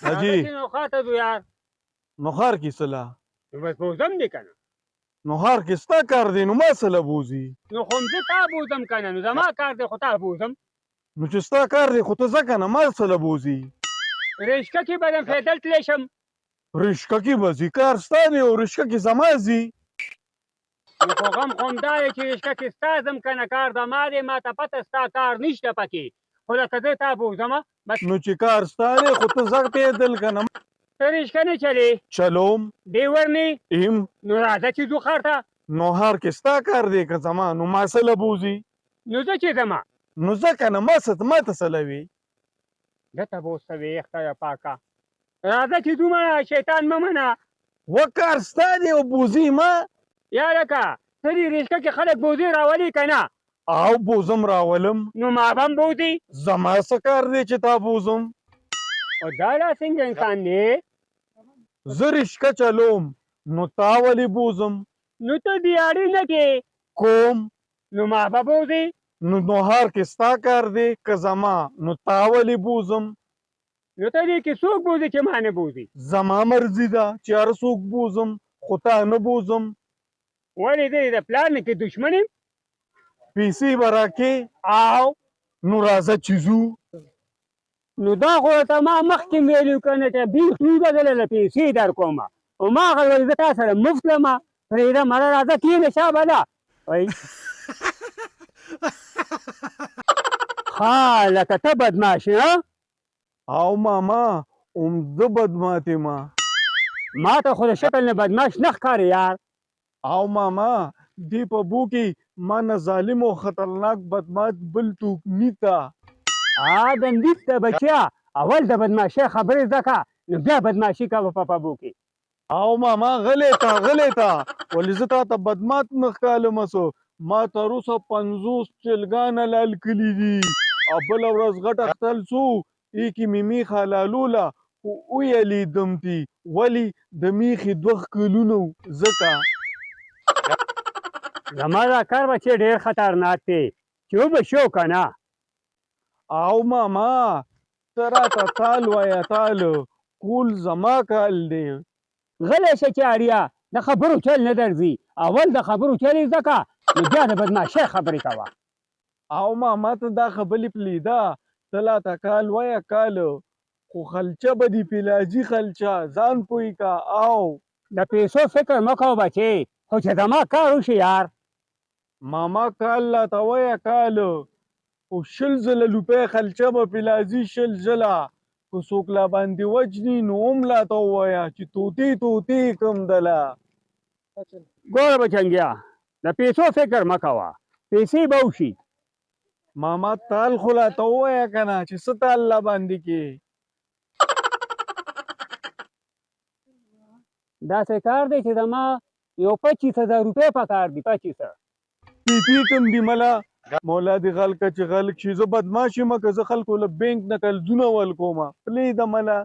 حاجی نو خاطر ځو یار نو ښار کې سله نو بس بوزم دی کنه نو ښار کې ستا کار دی نو ما سله بوزي نو خو زه تا بوزم کنه نو زما کار دی خو تا بوزم نو چې ستا کار دی خو ته ځه که نه ما سله بوزي رشکه کې بدم فیدل تلی شم رشکه کې به ځي کار ستا دی او رشکه کې زما ځي نو خو غم خو همدا دی چې رشکه کې ستا ځم کنه کار زما دی ما ته پته ستا کار نشته پکې خو لکه زه تا بوزمه بس نو چې کار ستا دی خو ته ځه پیدل که نه ته رشکه نه چلې چلوم دی ورنې ایم نو راځه چې ځو ښار ته نو ښار کې ستا کار دی که زما نو ما سله بوزي نو زه چې ځمه نو ځه که نه ما ته سله وي دته به اوس ته وې خدایه پاکه راځه چې ځو مړه شیطان مه منه و کار ستا دی او بوزي ما یا لکه ته دې رشکه کې خلک بوزي راولي که نه او بوزم راولم نو ما به هم بوزي زما څه کار دی چې تا بوزم او دا لا څنګه انسان دی زه رشکه چلوم نو تا ولې بوزم نو ته دیاړي نه کې کوم نو ما به بوزي نو ښار کې ستا کار دی که زما نو تا ولې بوزم نو ته دې کې څوک بوزي چې ما نه بوزي زما مرضي ده چې هر څوک بوزم خو تا نه بوزم ولې زه د پلار نه کې دشمن یم پیسې به راکې او نو راځه چې ځو نو دا خو ته ما مخکې ویلو که نه چې بیخي به دله پیسې در کومه او ما هغه زه تا سره مفت لمه پرېږده مړه راځه کښېنه شابه ده وایي ها لکه ته بدماش یې او ماما عمده بدمات ما ما ته خو د شکل نه بدماش نه ښکاري یار او ماما دی په بو کې ما نه ظالم او خطرناک بدمات بل توک نیتا د لیک ته بچیا اول د بدماشۍ خبرې زده کړه نو بیا بدماشي کوه په پبو کې او ماما غلی تا ولې زه تا ته بدمات نه ښکالمه سو ما تر اوسه 50 چلګانه لال کلي دي او بله ورځ غټ اختل سو ای کې مې میخه لالوله خو ویلیدم تی ولې د میخې 2 کلونو ځکه زما دا کار به چې ډېر خطرناک دی چې وبشو که نه او ماما ته راته تال وایه تال کول زما کال دی غلی شه چې اړیا د خبرو چل نه درځي اول د خبرو چل یې زده کړه نو بیا د بدماشۍ خبرې کوه او ماما ته دا خبرې پلیده ته راته کال وایه کال خو خلچه به دي پیلاجي خلچه ځان پوی کا او د پیسو فکر مه کوه بچې خو چې زما کار وشي یار ماما کال راته وایه کال خو 20 ځله لوپۍ خلچه به پیلازي 20 ځله که څوک لا باندې وجني نو هم راته ووایه چې توتې کم دله ګوره بچنګیا د پیسو فکر مه کوه پیسې به وشي ماما تال خو راته ووایه که نه چې څه تال لا باندې کې داسې کار دی چې زما یو 25,000 روپۍ پکار دي 25,000 پیپی کم دی ملا مولا دی غل که چې غلک شي زه بدماش یم که زه خلکو له بینک نه قرضونه ورکومه پرېږده ملا